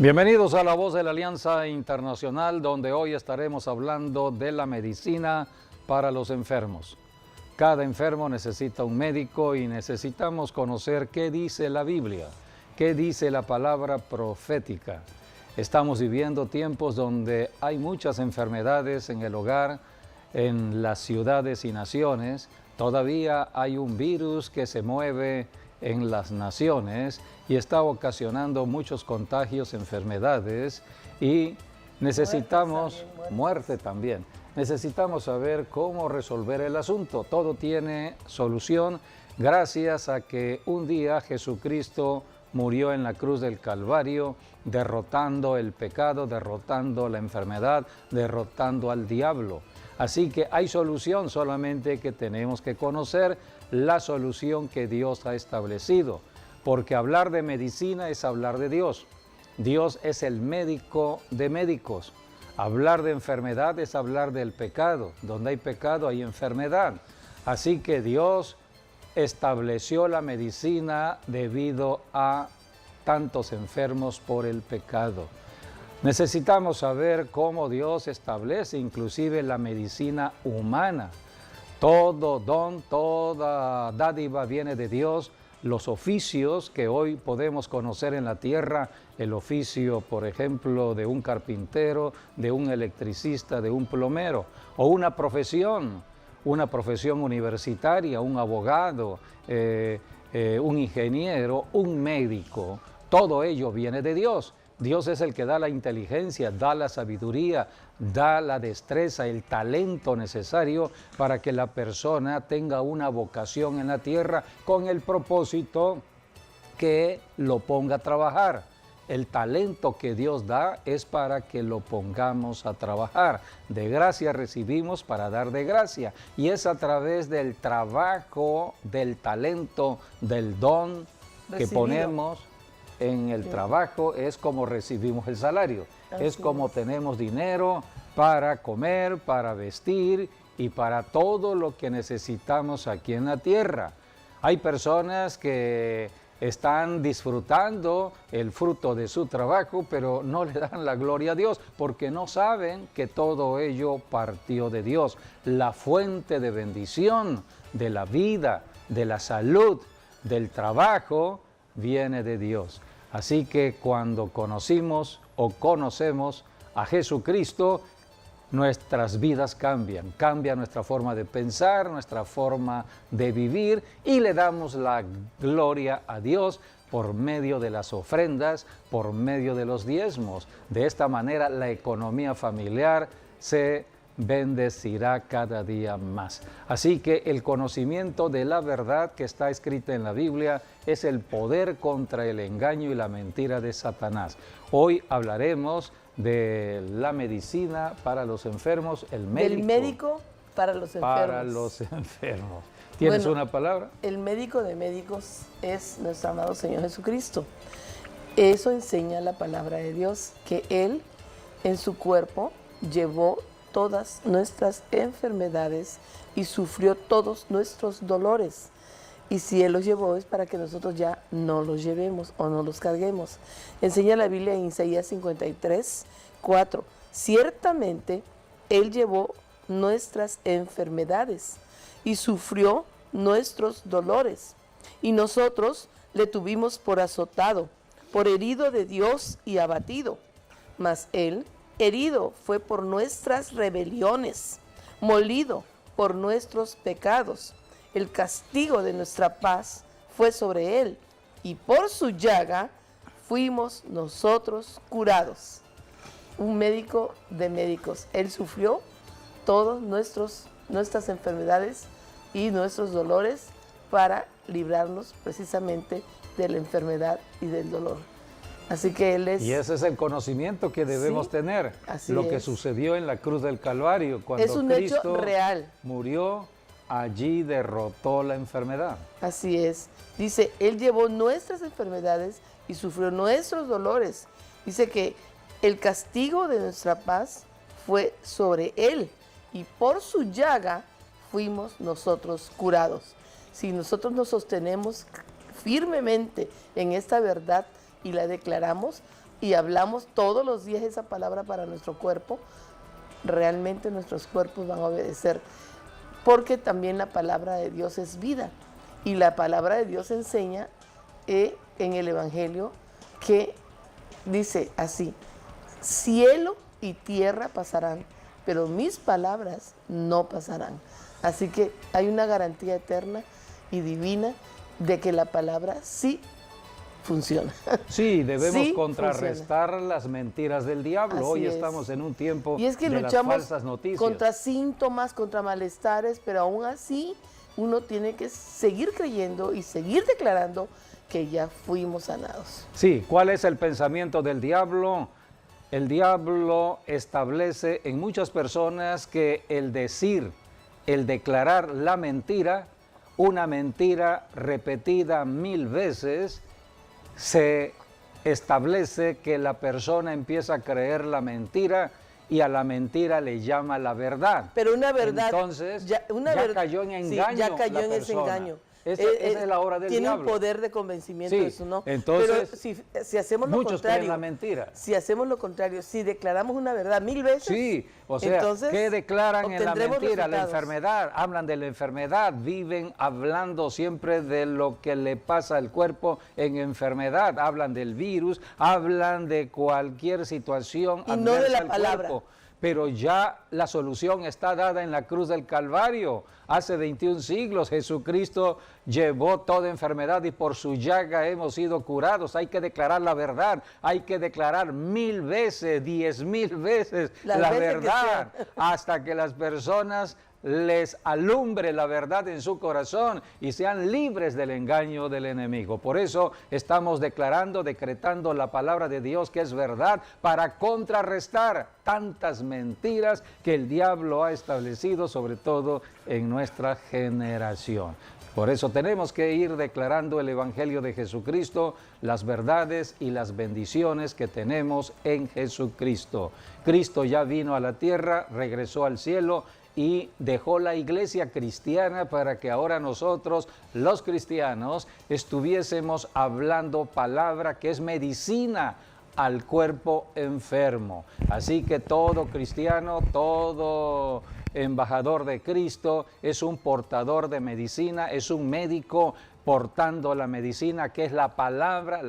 Bienvenidos a La Voz de la Alianza Internacional, donde hoy estaremos hablando de la medicina para los enfermos. Cada enfermo necesita un médico y necesitamos conocer qué dice la Biblia, qué dice la palabra profética. Estamos viviendo tiempos donde hay muchas enfermedades en el hogar, en las ciudades y naciones. Todavía hay un virus que se mueve en las naciones y está ocasionando muchos contagios, enfermedades y necesitamos muerte también. Necesitamos saber cómo resolver el asunto. Todo tiene solución gracias a que un día Jesucristo murió en la cruz del Calvario, derrotando el pecado, derrotando la enfermedad, derrotando al diablo. Así que hay solución, solamente que tenemos que conocer la solución que Dios ha establecido, porque hablar de medicina es hablar de Dios. Dios es el médico de médicos. Hablar de enfermedad es hablar del pecado. Donde hay pecado hay enfermedad. Así que Dios estableció la medicina debido a tantos enfermos por el pecado. Necesitamos saber cómo Dios establece inclusive la medicina humana. Todo don, toda dádiva viene de Dios. Los oficios que hoy podemos conocer en la tierra, el oficio, por ejemplo, de un carpintero, de un electricista, de un plomero, o una profesión universitaria, un abogado, un ingeniero, un médico, todo ello viene de Dios. Dios es el que da la inteligencia, da la sabiduría, da la destreza, el talento necesario para que la persona tenga una vocación en la tierra con el propósito que lo ponga a trabajar. El talento que Dios da es para que lo pongamos a trabajar. De gracia recibimos para dar de gracia. Y es a través del trabajo, del talento, del don que ponemos en el trabajo, es como recibimos el salario. Es como tenemos dinero para comer, para vestir y para todo lo que necesitamos aquí en la tierra. Hay personas que están disfrutando el fruto de su trabajo, pero no le dan la gloria a Dios, porque no saben que todo ello partió de Dios. La fuente de bendición, de la vida, de la salud, del trabajo, viene de Dios. Así que cuando conocemos a Jesucristo, nuestras vidas cambian, cambia nuestra forma de pensar, nuestra forma de vivir y le damos la gloria a Dios por medio de las ofrendas, por medio de los diezmos. De esta manera la economía familiar se bendecirá cada día más. Así que el conocimiento de la verdad que está escrita en la Biblia es el poder contra el engaño y la mentira de Satanás. Hoy hablaremos de la medicina para los enfermos, el médico. Del médico para los enfermos. Para los enfermos. ¿Tienes una palabra? El médico de médicos es nuestro amado Señor Jesucristo. Eso enseña la palabra de Dios, que Él en su cuerpo llevó todas nuestras enfermedades y sufrió todos nuestros dolores. Y si Él los llevó es para que nosotros ya no los llevemos o no los carguemos. Enseña la Biblia en Isaías 53, 4. Ciertamente Él llevó nuestras enfermedades y sufrió nuestros dolores. Y nosotros le tuvimos por azotado, por herido de Dios y abatido. Mas Él herido fue por nuestras rebeliones, molido por nuestros pecados. El castigo de nuestra paz fue sobre Él, y por su llaga fuimos nosotros curados. Un médico de médicos. Él sufrió todas nuestras enfermedades y nuestros dolores para librarnos precisamente de la enfermedad y del dolor. Así que Él es... Y ese es el conocimiento que debemos tener. Lo que sucedió en la cruz del Calvario, cuando es un Cristo hecho real. Murió, allí derrotó la enfermedad. Así es. Dice, Él llevó nuestras enfermedades y sufrió nuestros dolores. Dice que el castigo de nuestra paz fue sobre Él, y por su llaga fuimos nosotros curados. Si nosotros nos sostenemos firmemente en esta verdad y la declaramos, y hablamos todos los días esa palabra para nuestro cuerpo, realmente nuestros cuerpos van a obedecer, porque también la palabra de Dios es vida, y la palabra de Dios enseña en el Evangelio que dice así: cielo y tierra pasarán, pero mis palabras no pasarán. Así que hay una garantía eterna y divina de que la palabra sí funciona. Sí, debemos Sí contrarrestar funciona. las mentiras del diablo. Así Hoy es. estamos en un tiempo Y es que de las luchamos falsas noticias. contra síntomas, contra malestares, pero aún así uno tiene que seguir creyendo y seguir declarando que ya fuimos sanados. Sí, ¿cuál es el pensamiento del diablo? El diablo establece en muchas personas que el decir, el declarar la mentira, una mentira repetida 1000 veces, se establece que la persona empieza a creer la mentira y a la mentira le llama la verdad. Pero una verdad, Entonces, una ya verdad, cayó en sí, engaño ya cayó la en ese persona. engaño. Esa es la obra del tiene diablo. un poder de convencimiento, Sí, eso no. entonces, pero si hacemos lo muchos creen contrario, la mentira. si hacemos lo contrario, si declaramos una verdad 1000 veces, Sí, o sea, entonces ¿qué declaran en la obtendremos mentira? La resultados. enfermedad, hablan de la enfermedad, viven hablando siempre de lo que le pasa al cuerpo en enfermedad, hablan del virus, hablan de cualquier situación Y no de adversa la al palabra. cuerpo. Pero ya la solución está dada en la cruz del Calvario. Hace 21 siglos Jesucristo llevó toda enfermedad y por su llaga hemos sido curados. Hay que declarar la verdad, hay que declarar 1000 veces, 10,000 veces Las la veces que verdad, sea. hasta que las personas les alumbre la verdad en su corazón y sean libres del engaño del enemigo. Por eso estamos declarando, decretando la palabra de Dios que es verdad para contrarrestar tantas mentiras que el diablo ha establecido, sobre todo en nuestra generación. Por eso tenemos que ir declarando el Evangelio de Jesucristo, las verdades y las bendiciones que tenemos en Jesucristo. Cristo ya vino a la tierra, regresó al cielo y dejó la iglesia cristiana para que ahora nosotros, los cristianos, estuviésemos hablando palabra que es medicina al cuerpo enfermo. Así que todo cristiano, todo embajador de Cristo es un portador de medicina, es un médico portando la medicina que es la palabra,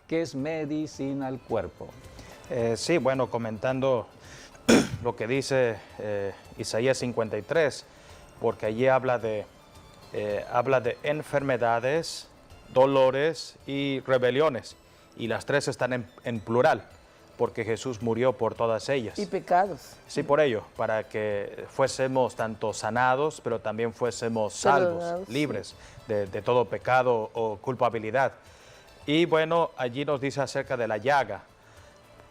que es medicina al cuerpo. Sí, bueno, comentando lo que dice Isaías 53, porque allí habla de enfermedades, dolores y rebeliones, y las tres están en plural, porque Jesús murió por todas ellas. Y pecados. Sí, por ello, para que fuésemos tanto sanados, pero también fuésemos salvos, Perdonados, libres de todo pecado o culpabilidad. Y bueno, allí nos dice acerca de la llaga,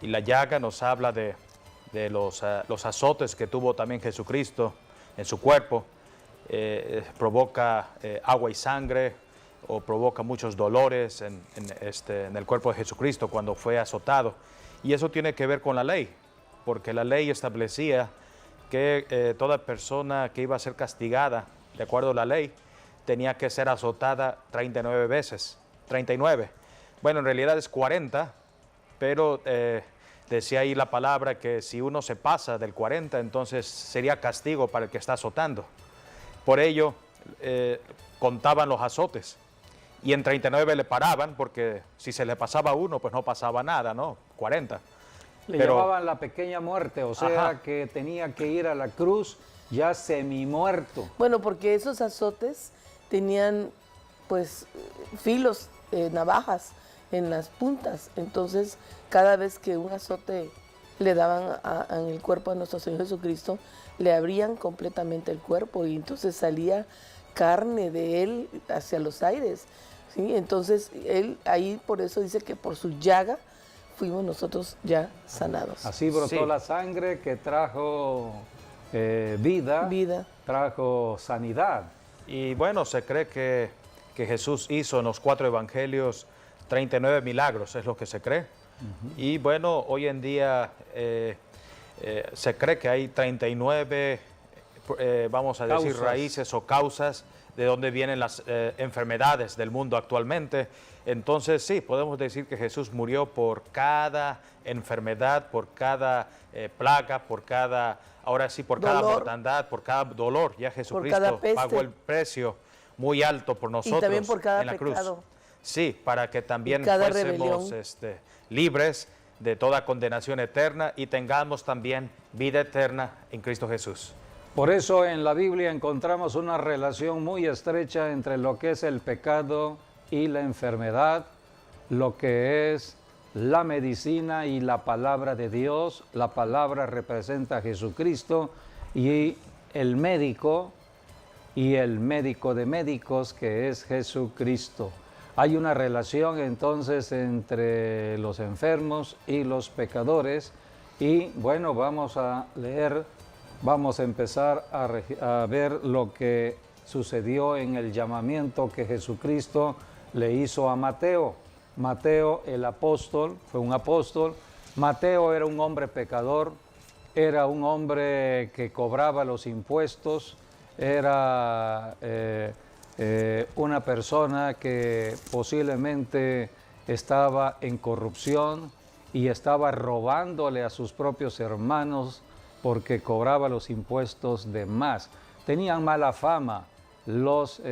y la llaga nos habla de los azotes que tuvo también Jesucristo en su cuerpo, provoca agua y sangre, o provoca muchos dolores en el cuerpo de Jesucristo cuando fue azotado. Y eso tiene que ver con la ley, porque la ley establecía que toda persona que iba a ser castigada, de acuerdo a la ley, tenía que ser azotada 39 veces, 39. Bueno, en realidad es 40, pero decía ahí la palabra que si uno se pasa del 40, entonces sería castigo para el que está azotando. Por ello, contaban los azotes. Y en 39 le paraban, porque si se le pasaba uno, pues no pasaba nada, ¿no? 40. Le Pero- llamaban la pequeña muerte, o sea Ajá. que tenía que ir a la cruz ya semi-muerto. Bueno, porque esos azotes tenían pues filos, navajas en las puntas. Entonces, cada vez que un azote le daban en el cuerpo a nuestro Señor Jesucristo, le abrían completamente el cuerpo y entonces salía carne de él hacia los aires. ¿Sí? Entonces, él ahí por eso dice que por su llaga fuimos nosotros ya sanados. Así brotó Sí. la sangre que trajo vida, Vida. trajo sanidad. Y bueno, se cree que Jesús hizo en los 4 evangelios 39 milagros, es lo que se cree. Y bueno, hoy en día se cree que hay 39, vamos a decir, Causas. raíces o causas de dónde vienen las enfermedades del mundo actualmente. Entonces sí, podemos decir que Jesús murió por cada enfermedad, por cada plaga, por cada, ahora sí, por cada Dolor. mortandad, por cada dolor. Ya cada Jesucristo peste. pagó el precio muy alto por nosotros también por cada en la cruz. pecado. Sí, para que también Y cada fuésemos rebelión. libres de toda condenación eterna y tengamos también vida eterna en Cristo Jesús. Por eso en la Biblia encontramos una relación muy estrecha entre lo que es el pecado y la enfermedad, lo que es la medicina y la palabra de Dios. La palabra representa a Jesucristo y el médico de médicos, que es Jesucristo. Hay una relación entonces entre los enfermos y los pecadores y bueno, vamos a leer, vamos a empezar a ver lo que sucedió en el llamamiento que Jesucristo le hizo a Mateo. Mateo el apóstol, fue un apóstol. Mateo era un hombre pecador, era un hombre que cobraba los impuestos, era una persona que posiblemente estaba en corrupción y estaba robándole a sus propios hermanos porque cobraba los impuestos de más. Tenían mala fama los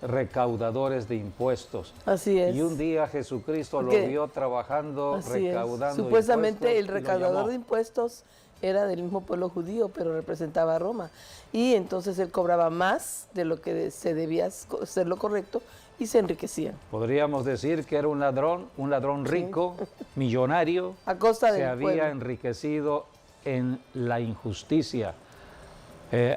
recaudadores de impuestos. Así es. Y un día Jesucristo lo Porque- vio trabajando, Así es. recaudando Supuestamente el impuestos y lo recaudador llamó. de impuestos era del mismo pueblo judío, pero representaba a Roma. Y entonces él cobraba más de lo que se debía ser lo correcto y se enriquecía. Podríamos decir que era un ladrón rico, millonario, A costa se del había pueblo. enriquecido en la injusticia,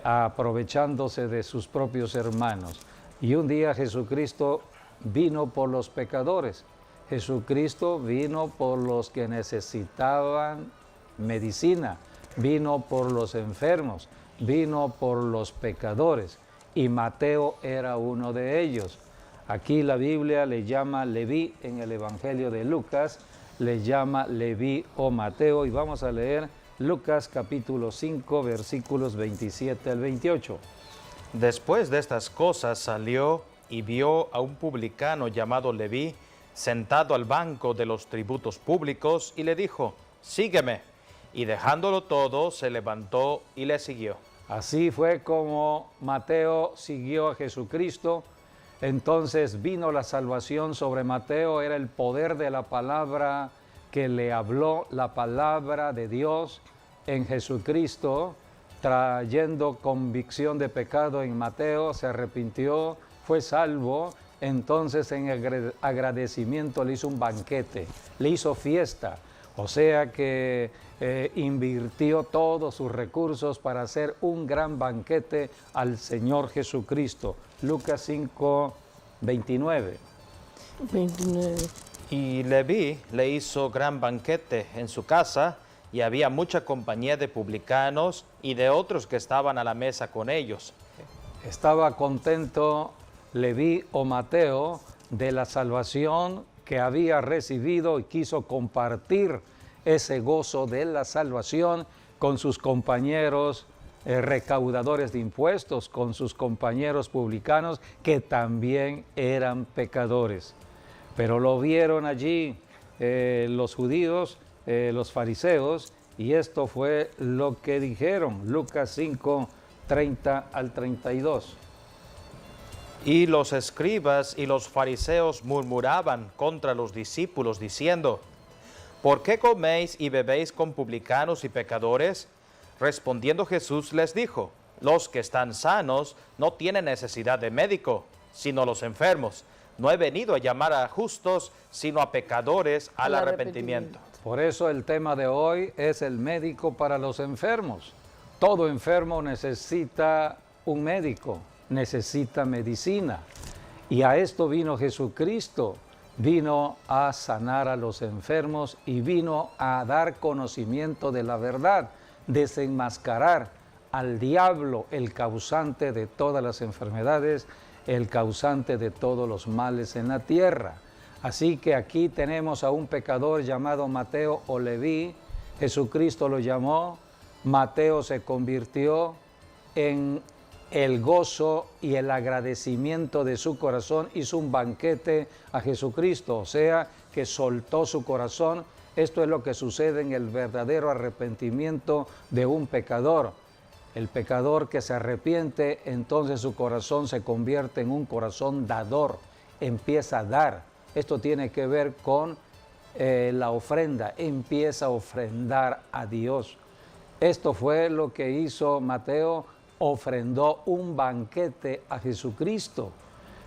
aprovechándose de sus propios hermanos. Y un día Jesucristo vino por los pecadores. Jesucristo vino por los que necesitaban medicina, vino por los enfermos, vino por los pecadores. Y Mateo era uno de ellos. Aquí la Biblia le llama Leví, en el Evangelio de Lucas, le llama Leví o Mateo. Y vamos a leer Lucas capítulo 5, versículos 27 al 28. Después de estas cosas salió y vio a un publicano llamado Leví sentado al banco de los tributos públicos y le dijo, sígueme. Y dejándolo todo, se levantó y le siguió. Así fue como Mateo siguió a Jesucristo. Entonces vino la salvación sobre Mateo, era el poder de la palabra que le habló, la palabra de Dios en Jesucristo, trayendo convicción de pecado en Mateo, se arrepintió, fue salvo. Entonces en agradecimiento le hizo un banquete, le hizo fiesta. O sea que invirtió todos sus recursos para hacer un gran banquete al Señor Jesucristo. Lucas 5, 29. 29. Y Leví le hizo gran banquete en su casa, y había mucha compañía de publicanos y de otros que estaban a la mesa con ellos. Estaba contento Leví o Mateo de la salvación que había recibido y quiso compartir ese gozo de la salvación con sus compañeros recaudadores de impuestos, con sus compañeros publicanos que también eran pecadores. Pero lo vieron allí los judíos, los fariseos, y esto fue lo que dijeron. Lucas 5, 30 al 32. Y los escribas y los fariseos murmuraban contra los discípulos, diciendo, ¿por qué coméis y bebéis con publicanos y pecadores? Respondiendo Jesús les dijo, los que están sanos no tienen necesidad de médico, sino los enfermos. No he venido a llamar a justos, sino a pecadores al arrepentimiento. Por eso el tema de hoy es el médico para los enfermos. Todo enfermo necesita un médico, necesita medicina. Y a esto vino Jesucristo. Vino a sanar a los enfermos y vino a dar conocimiento de la verdad, desenmascarar al diablo, el causante de todas las enfermedades, el causante de todos los males en la tierra. Así que aquí tenemos a un pecador llamado Mateo o Leví. Jesucristo lo llamó, Mateo se convirtió en el gozo y el agradecimiento de su corazón, hizo un banquete a Jesucristo, o sea, que soltó su corazón. Esto es lo que sucede en el verdadero arrepentimiento de un pecador. El pecador que se arrepiente, entonces su corazón se convierte en un corazón dador, empieza a dar. Esto tiene que ver con la ofrenda, empieza a ofrendar a Dios. Esto fue lo que hizo Mateo, ofrendó un banquete a Jesucristo.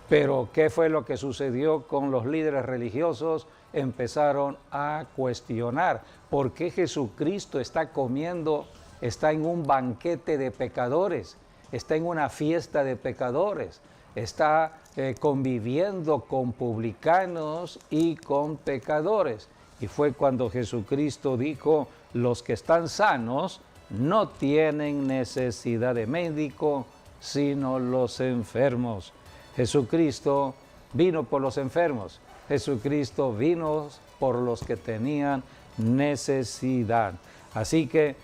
Pero ¿qué fue lo que sucedió con los líderes religiosos? Empezaron a cuestionar por qué Jesucristo está comiendo, está en un banquete de pecadores, está en una fiesta de pecadores, está conviviendo con publicanos y con pecadores. Y fue cuando Jesucristo dijo, los que están sanos no tienen necesidad de médico, sino los enfermos. Jesucristo vino por los enfermos. Jesucristo vino por los que tenían necesidad. Así que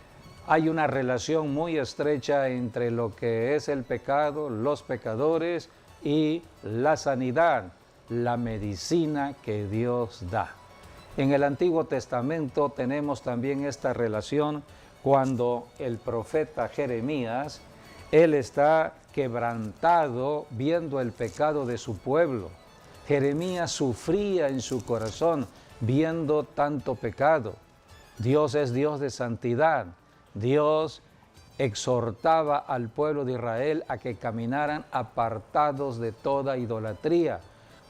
hay una relación muy estrecha entre lo que es el pecado, los pecadores y la sanidad, la medicina que Dios da. En el Antiguo Testamento tenemos también esta relación cuando el profeta Jeremías, él está quebrantado viendo el pecado de su pueblo. Jeremías sufría en su corazón viendo tanto pecado. Dios es Dios de santidad. Dios exhortaba al pueblo de Israel a que caminaran apartados de toda idolatría,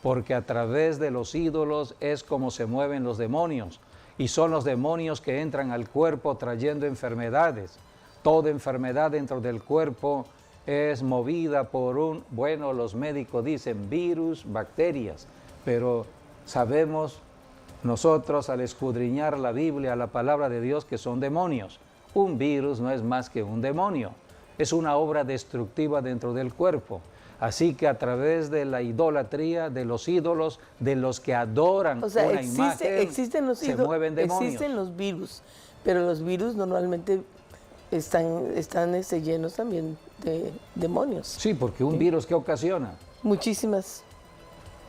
porque a través de los ídolos es como se mueven los demonios, y son los demonios que entran al cuerpo trayendo enfermedades. Toda enfermedad dentro del cuerpo es movida por los médicos dicen virus, bacterias, pero sabemos nosotros al escudriñar la Biblia, la palabra de Dios, que son demonios. Un virus no es más que un demonio, es una obra destructiva dentro del cuerpo. Así que a través de la idolatría, de los ídolos, de los que adoran una imagen, existen los se mueven demonios. Existen los virus, pero los virus normalmente están llenos también de demonios. Sí, porque un virus, ¿qué ocasiona? Muchísimas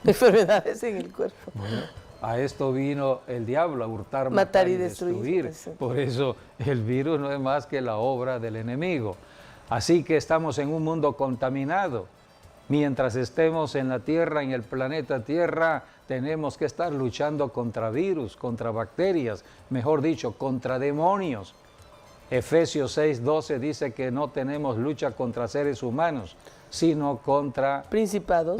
enfermedades en el cuerpo. Bueno, a esto vino el diablo, a hurtar, matar y destruir. Por eso el virus no es más que la obra del enemigo. Así que estamos en un mundo contaminado. Mientras estemos en la Tierra, en el planeta Tierra, tenemos que estar luchando contra virus, contra bacterias, mejor dicho, contra demonios. Efesios 6:12 dice que no tenemos lucha contra seres humanos, sino contra principados,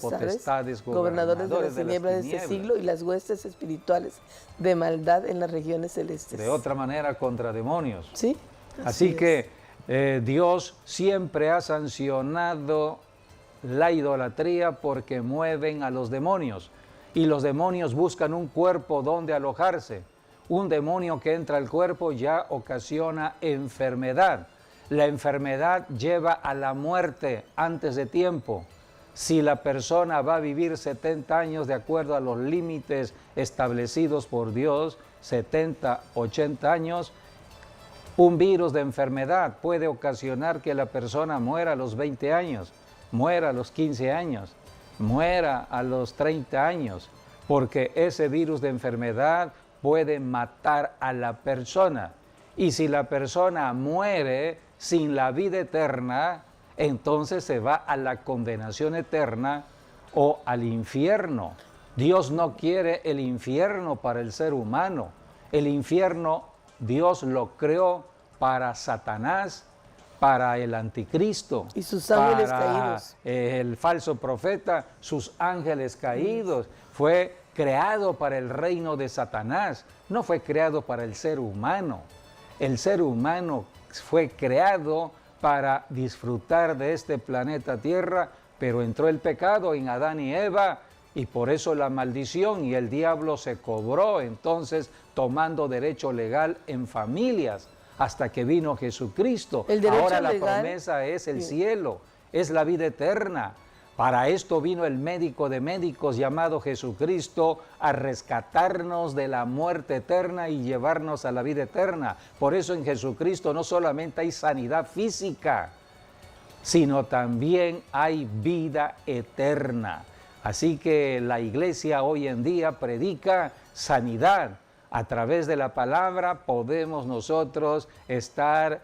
potestades, gobernadores de las tinieblas de este siglo y las huestes espirituales de maldad en las regiones celestes. De otra manera, contra demonios. Sí. Así que Dios siempre ha sancionado la idolatría porque mueven a los demonios. Y los demonios buscan un cuerpo donde alojarse. Un demonio que entra al cuerpo ya ocasiona enfermedad. La enfermedad lleva a la muerte antes de tiempo. Si la persona va a vivir 70 años de acuerdo a los límites establecidos por Dios, 70, 80 años, un virus de enfermedad puede ocasionar que la persona muera a los 20 años, muera a los 15 años, muera a los 30 años, porque ese virus de enfermedad puede matar a la persona. Y si la persona muere sin la vida eterna, entonces se va a la condenación eterna o al infierno. Dios no quiere el infierno para el ser humano. El infierno Dios lo creó para Satanás, para el anticristo y sus ángeles para caídos. El falso profeta, sus ángeles caídos. Fue creado para el reino de Satanás, no fue creado para el ser humano. El ser humano fue creado para disfrutar de este planeta Tierra, pero entró el pecado en Adán y Eva, y por eso la maldición, y el diablo se cobró entonces tomando derecho legal en familias hasta que vino Jesucristo. Ahora la promesa es el cielo, es la vida eterna. Para esto vino el médico de médicos llamado Jesucristo a rescatarnos de la muerte eterna y llevarnos a la vida eterna. Por eso en Jesucristo no solamente hay sanidad física, sino también hay vida eterna. Así que la iglesia hoy en día predica sanidad. A través de la palabra podemos nosotros estar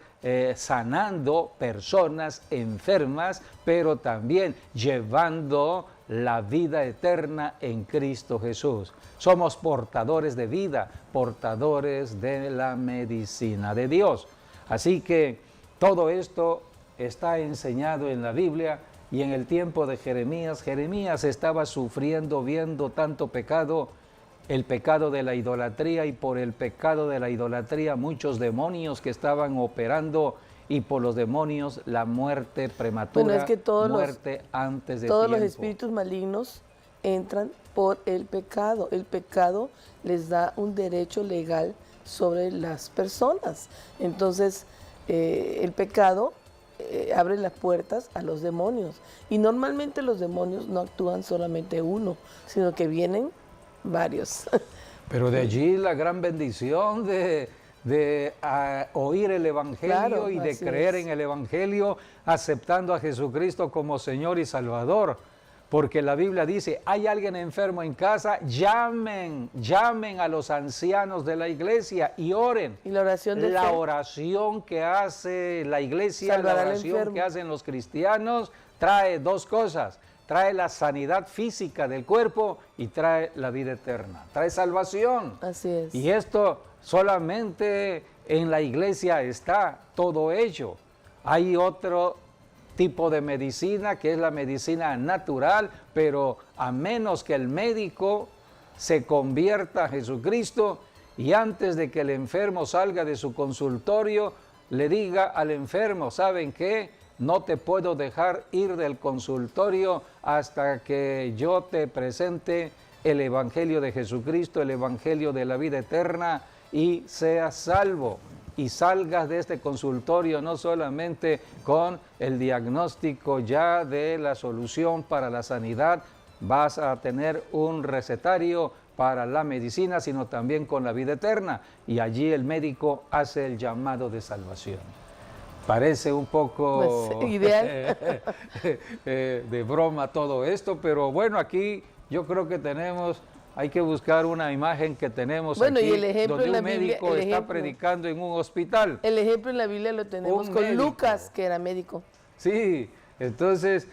sanando personas enfermas, pero también llevando la vida eterna en Cristo Jesús. Somos portadores de vida, portadores de la medicina de Dios. Así que todo esto está enseñado en la Biblia. Y en el tiempo de Jeremías estaba sufriendo, viendo tanto pecado, el pecado de la idolatría, y por el pecado de la idolatría muchos demonios que estaban operando, y por los demonios la muerte prematura, bueno, es que muerte antes de todos tiempo. Los espíritus malignos entran por el pecado. El pecado les da un derecho legal sobre las personas. Entonces, el pecado abre las puertas a los demonios. Y normalmente los demonios no actúan solamente uno, sino que vienen varios. Pero de allí la gran bendición de oír el Evangelio, claro, y de creer en el Evangelio, aceptando a Jesucristo como Señor y Salvador. Porque la Biblia dice, hay alguien enfermo en casa, llamen a los ancianos de la iglesia y oren. Y la oración de la oración que hace la iglesia, la oración que hacen los cristianos, trae dos cosas. Trae la sanidad física del cuerpo y trae la vida eterna. Trae salvación. Así es. Y esto solamente en la iglesia está todo ello. Hay otro tipo de medicina, que es la medicina natural, pero a menos que el médico se convierta a Jesucristo y antes de que el enfermo salga de su consultorio, le diga al enfermo, ¿saben qué? No te puedo dejar ir del consultorio hasta que yo te presente el Evangelio de Jesucristo, el Evangelio de la vida eterna, y seas salvo. Y salgas de este consultorio no solamente con el diagnóstico ya de la solución para la sanidad, vas a tener un recetario para la medicina, sino también con la vida eterna. Y allí el médico hace el llamado de salvación. Parece un poco pues, ideal. De broma todo esto, pero bueno, aquí yo creo que hay que buscar una imagen que tenemos aquí, y el ejemplo donde en la un médico Biblia, está predicando en un hospital. El ejemplo en la Biblia lo tenemos con Lucas, que era médico. Sí, entonces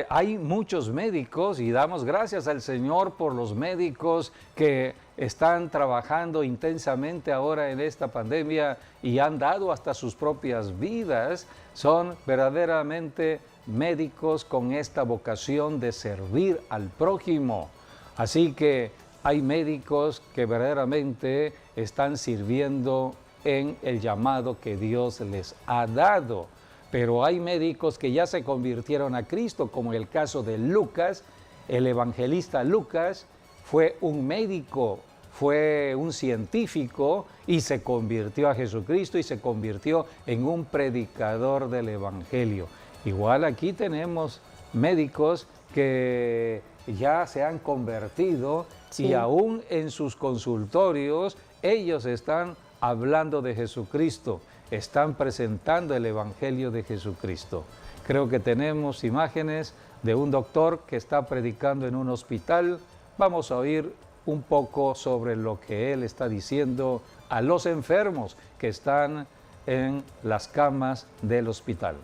hay muchos médicos y damos gracias al Señor por los médicos que están trabajando intensamente ahora en esta pandemia y han dado hasta sus propias vidas. Son verdaderamente médicos con esta vocación de servir al prójimo. Así que hay médicos que verdaderamente están sirviendo en el llamado que Dios les ha dado. Pero hay médicos que ya se convirtieron a Cristo, como el caso de Lucas. El evangelista Lucas fue un médico, fue un científico y se convirtió a Jesucristo y se convirtió en un predicador del Evangelio. Igual aquí tenemos médicos que ya se han convertido, sí, y aún en sus consultorios ellos están hablando de Jesucristo, están presentando el Evangelio de Jesucristo. Creo que tenemos imágenes de un doctor que está predicando en un hospital. Vamos a oír un poco sobre lo que él está diciendo a los enfermos que están en las camas del hospital.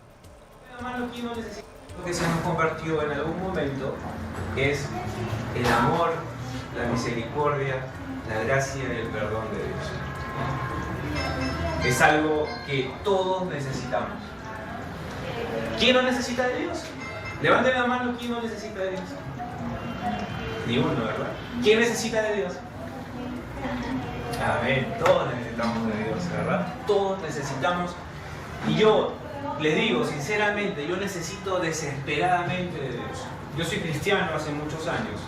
Lo que se nos compartió en algún momento es el amor, la misericordia, la gracia y el perdón de Dios. Es algo que todos necesitamos. ¿Quién no necesita de Dios? Levanten la mano, ¿quién no necesita de Dios? Ni uno, ¿verdad? ¿Quién necesita de Dios? Amén, todos necesitamos de Dios, ¿verdad? Todos necesitamos. Y yo les digo sinceramente, yo necesito desesperadamente de Dios. Yo soy cristiano hace muchos años,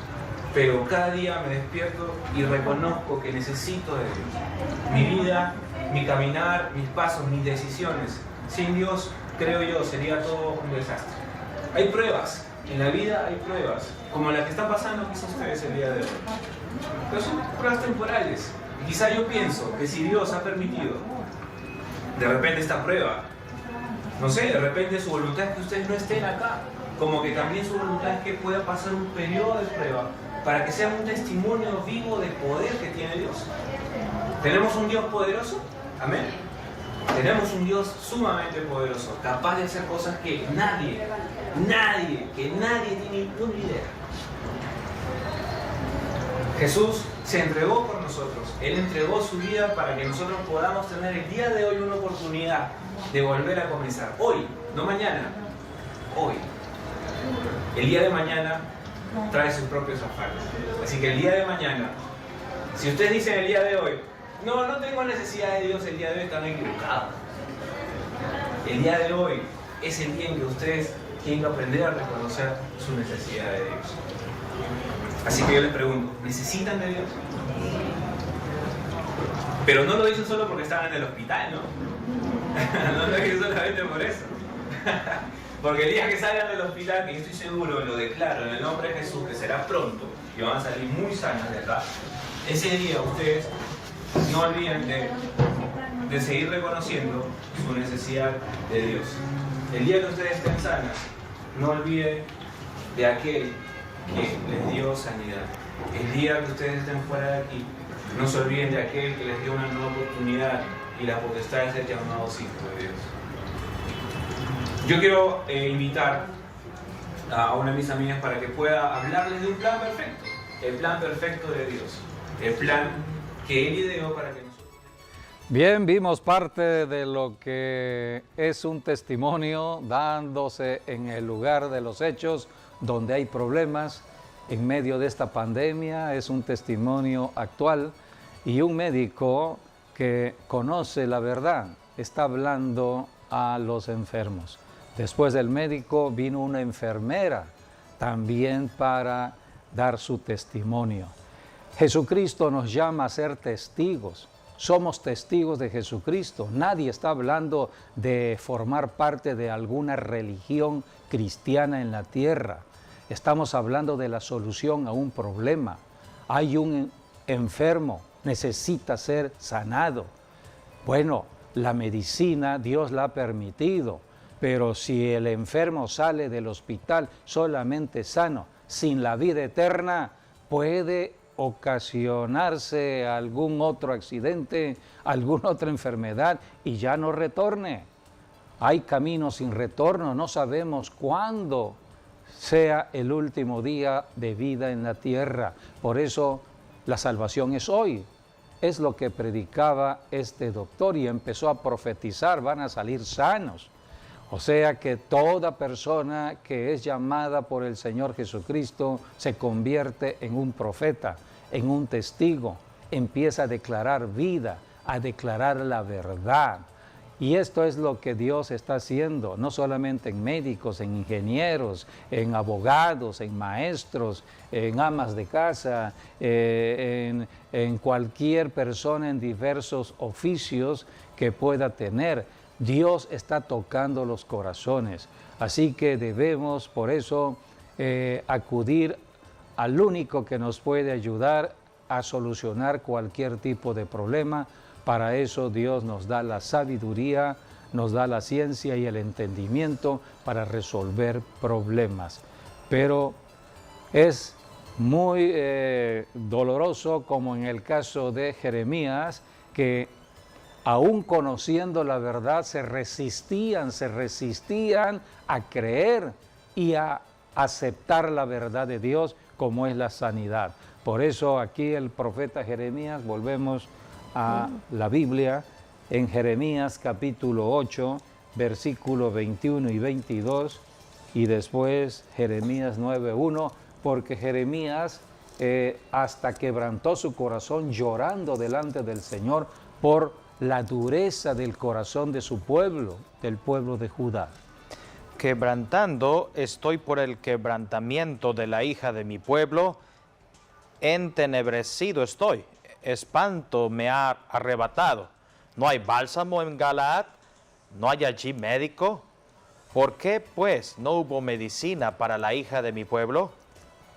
pero cada día me despierto y reconozco que necesito de Dios. Mi vida, mi caminar, mis pasos, mis decisiones. Sin Dios, creo yo, sería todo un desastre. Hay pruebas, en la vida hay pruebas, como la que están pasando quizás ustedes el día de hoy. Pero son pruebas temporales. Y quizá yo pienso que si Dios ha permitido de repente esta prueba, No sé, de repente su voluntad es que ustedes no estén acá. Como que también su voluntad es que pueda pasar un periodo de prueba para que sea un testimonio vivo del poder que tiene Dios. ¿Tenemos un Dios poderoso? Amén. Tenemos un Dios sumamente poderoso, capaz de hacer cosas que nadie tiene ninguna idea. Jesús se entregó por nosotros. Él entregó su vida para que nosotros podamos tener el día de hoy una oportunidad de volver a comenzar. Hoy, no mañana. Hoy. El día de mañana trae sus propios afanes. Así que el día de mañana, si ustedes dicen el día de hoy, no tengo necesidad de Dios, el día de hoy están equivocados. El día de hoy es el día en que ustedes tienen que aprender a reconocer su necesidad de Dios. Así que yo les pregunto, ¿necesitan de Dios? Pero no lo dicen solo porque estaban en el hospital, ¿no? No lo dicen solamente por eso. Porque el día que salgan del hospital, que yo estoy seguro, lo declaro en el nombre de Jesús, que será pronto, y van a salir muy sanos de acá, ese día ustedes no olviden de seguir reconociendo su necesidad de Dios. El día que ustedes estén sanas, no olviden de aquel que les dio sanidad. El día que ustedes estén fuera de aquí, no se olviden de aquel que les dio una nueva oportunidad y la potestad de ser llamados hijos de Dios. Yo quiero invitar a una de mis amigas para que pueda hablarles de un plan perfecto, el plan perfecto de Dios, el plan que Él ideó para que nosotros... Bien, vimos parte de lo que es un testimonio dándose en el lugar de los hechos donde hay problemas en medio de esta pandemia. Es un testimonio actual y un médico que conoce la verdad está hablando a los enfermos. Después del médico vino una enfermera también para dar su testimonio. Jesucristo nos llama a ser testigos. Somos testigos de Jesucristo. Nadie está hablando de formar parte de alguna religión cristiana en la tierra. Estamos hablando de la solución a un problema. Hay un enfermo, necesita ser sanado. Bueno, la medicina Dios la ha permitido, pero si el enfermo sale del hospital solamente sano, sin la vida eterna, puede ocasionarse algún otro accidente, alguna otra enfermedad y ya no retorne. Hay caminos sin retorno, no sabemos cuándo sea el último día de vida en la tierra. Por eso la salvación es hoy. Es lo que predicaba este doctor y empezó a profetizar, van a salir sanos. O sea que toda persona que es llamada por el Señor Jesucristo se convierte en un profeta, en un testigo, empieza a declarar vida, a declarar la verdad. Y esto es lo que Dios está haciendo, no solamente en médicos, en ingenieros, en abogados, en maestros, en amas de casa, en cualquier persona en diversos oficios que pueda tener. Dios está tocando los corazones, así que debemos por eso acudir al único que nos puede ayudar a solucionar cualquier tipo de problema. Para eso Dios nos da la sabiduría, nos da la ciencia y el entendimiento para resolver problemas. Pero es muy doloroso, como en el caso de Jeremías, que aún conociendo la verdad se resistían a creer y a aceptar la verdad de Dios como es la sanidad. Por eso aquí el profeta Jeremías, volvemos a la Biblia, en Jeremías capítulo 8, versículo 21 y 22, y después Jeremías 9:1, porque Jeremías hasta quebrantó su corazón llorando delante del Señor por la dureza del corazón de su pueblo, del pueblo de Judá. Quebrantando estoy por el quebrantamiento de la hija de mi pueblo, entenebrecido estoy, espanto me ha arrebatado. No hay bálsamo en Galaad, no hay allí médico. ¿Por qué pues no hubo medicina para la hija de mi pueblo?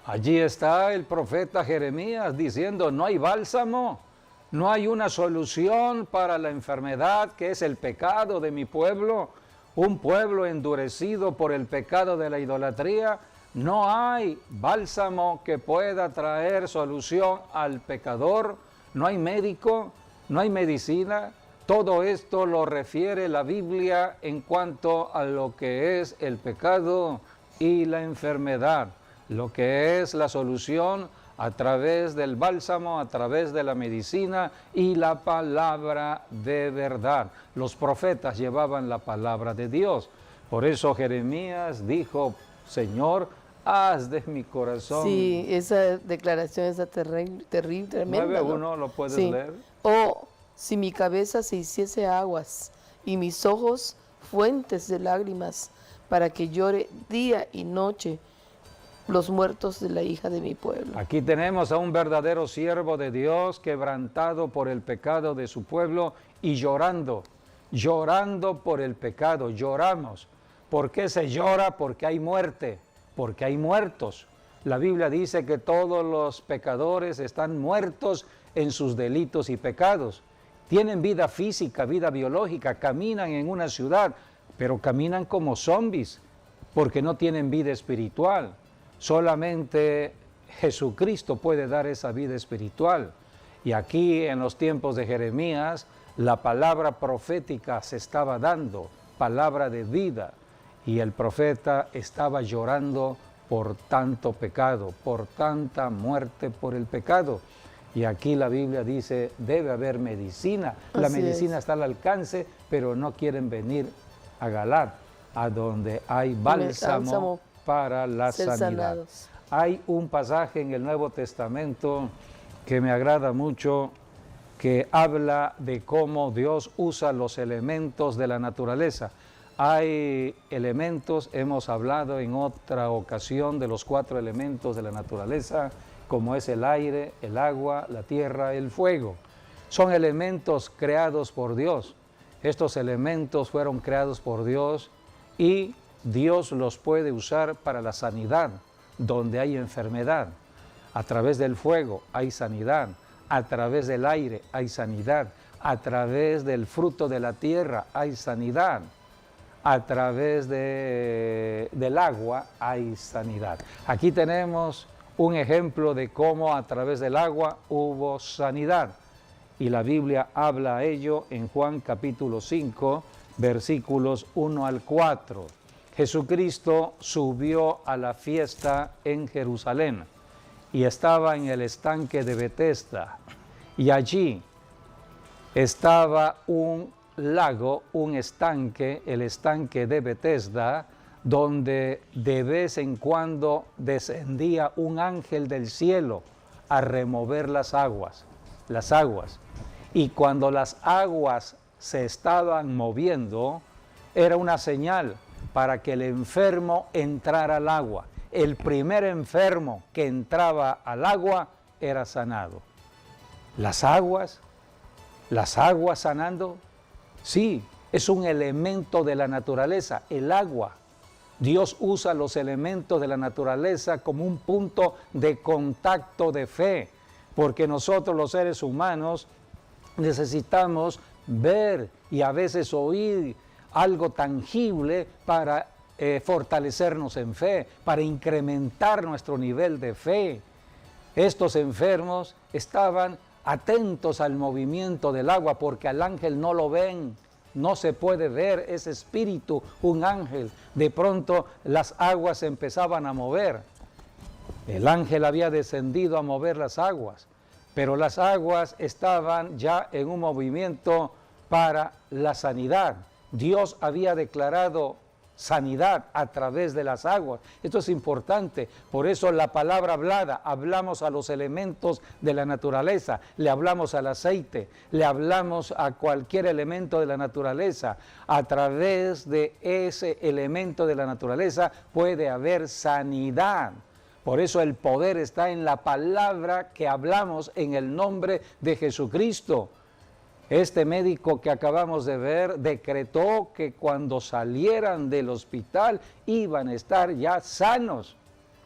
Allí está el profeta Jeremías diciendo, no hay bálsamo, no hay una solución para la enfermedad que es el pecado de mi pueblo. un pueblo endurecido por el pecado de la idolatría, no hay bálsamo que pueda traer solución al pecador, no hay médico, no hay medicina. Todo esto lo refiere la Biblia en cuanto a lo que es el pecado y la enfermedad, lo que es la solución a través del bálsamo, a través de la medicina y la palabra de verdad. Los profetas llevaban la palabra de Dios. Por eso Jeremías dijo, Señor, haz de mi corazón. Sí, esa declaración es terrible, tremenda. 9:1, ¿no? ¿lo puedes Sí. leer? Oh, si mi cabeza se hiciese aguas y mis ojos fuentes de lágrimas, para que llore día y noche los muertos de la hija de mi pueblo. Aquí tenemos a un verdadero siervo de Dios, quebrantado por el pecado de su pueblo y llorando por el pecado. Lloramos. ¿Por qué se llora? Porque hay muerte, porque hay muertos. La Biblia dice que todos los pecadores están muertos en sus delitos y pecados. Tienen vida física, vida biológica, caminan en una ciudad, pero caminan como zombies, porque no tienen vida espiritual. Solamente Jesucristo puede dar esa vida espiritual. Y aquí en los tiempos de Jeremías, la palabra profética se estaba dando, palabra de vida. Y el profeta estaba llorando por tanto pecado, por tanta muerte por el pecado. Y aquí la Biblia dice, debe haber medicina. La Así medicina es. está al alcance, pero no quieren venir a Galat, a donde hay bálsamo para la ser sanidad. sanados. Hay un pasaje en el Nuevo Testamento que me agrada mucho, que habla de cómo Dios usa los elementos de la naturaleza. Hay elementos, hemos hablado en otra ocasión de los 4 elementos de la naturaleza, como es el aire, el agua, la tierra, el fuego. Son elementos creados por Dios. Estos elementos fueron creados por Dios y Dios los puede usar para la sanidad, donde hay enfermedad. A través del fuego hay sanidad, a través del aire hay sanidad, a través del fruto de la tierra hay sanidad, a través del agua hay sanidad. Aquí tenemos un ejemplo de cómo a través del agua hubo sanidad. Y la Biblia habla a ello en Juan capítulo 5, versículos 1 al 4. Jesucristo subió a la fiesta en Jerusalén y estaba en el estanque de Betesda. Y allí estaba un lago, un estanque, el estanque de Betesda, donde de vez en cuando descendía un ángel del cielo a remover las aguas. Y cuando las aguas se estaban moviendo, era una señal para que el enfermo entrara al agua. El primer enfermo que entraba al agua era sanado. Las aguas sanando, sí, es un elemento de la naturaleza, el agua. Dios usa los elementos de la naturaleza como un punto de contacto de fe, porque nosotros los seres humanos necesitamos ver y a veces oír algo tangible para fortalecernos en fe, para incrementar nuestro nivel de fe. Estos enfermos estaban atentos al movimiento del agua porque al ángel no lo ven, no se puede ver ese espíritu, un ángel. De pronto las aguas se empezaban a mover. El ángel había descendido a mover las aguas, pero las aguas estaban ya en un movimiento para la sanidad. Dios había declarado sanidad a través de las aguas. Esto es importante, por eso la palabra hablada, hablamos a los elementos de la naturaleza, le hablamos al aceite, le hablamos a cualquier elemento de la naturaleza. A través de ese elemento de la naturaleza puede haber sanidad. Por eso el poder está en la palabra que hablamos en el nombre de Jesucristo. Este médico que acabamos de ver decretó que cuando salieran del hospital iban a estar ya sanos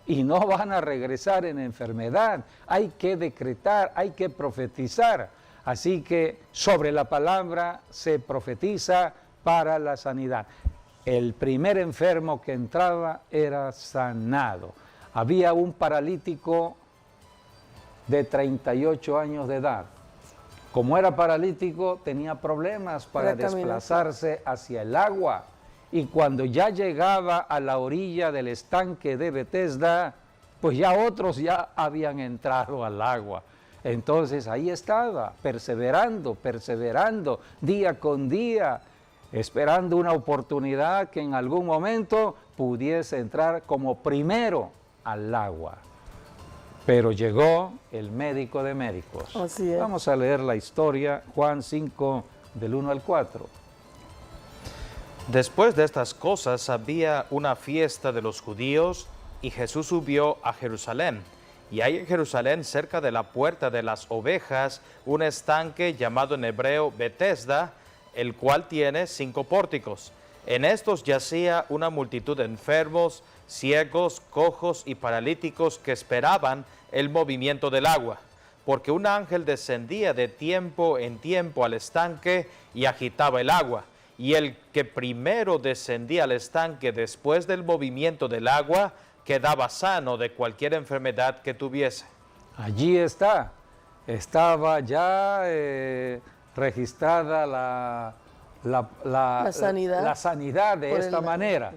y no van a regresar en enfermedad. Hay que decretar, hay que profetizar. Así que sobre la palabra se profetiza para la sanidad. el primer enfermo que entraba era sanado. Había un paralítico de 38 años de edad. Como era paralítico, tenía problemas para desplazarse hacia el agua. Y cuando ya llegaba a la orilla del estanque de Betesda, pues ya otros ya habían entrado al agua. Entonces ahí estaba, perseverando, día con día, esperando una oportunidad que en algún momento pudiese entrar como primero al agua. Pero llegó el médico de médicos. Así es. Vamos a leer la historia, Juan 5, del 1 al 4. Después de estas cosas había una fiesta de los judíos y Jesús subió a Jerusalén. Y hay en Jerusalén, cerca de la puerta de las ovejas, un estanque llamado en hebreo Betesda, el cual tiene 5 pórticos. En estos yacía una multitud de enfermos, ciegos, cojos y paralíticos que esperaban el movimiento del agua, porque un ángel descendía de tiempo en tiempo al estanque y agitaba el agua. Y el que primero descendía al estanque después del movimiento del agua quedaba sano de cualquier enfermedad que tuviese. Allí estaba ya registrada la sanidad de esta manera.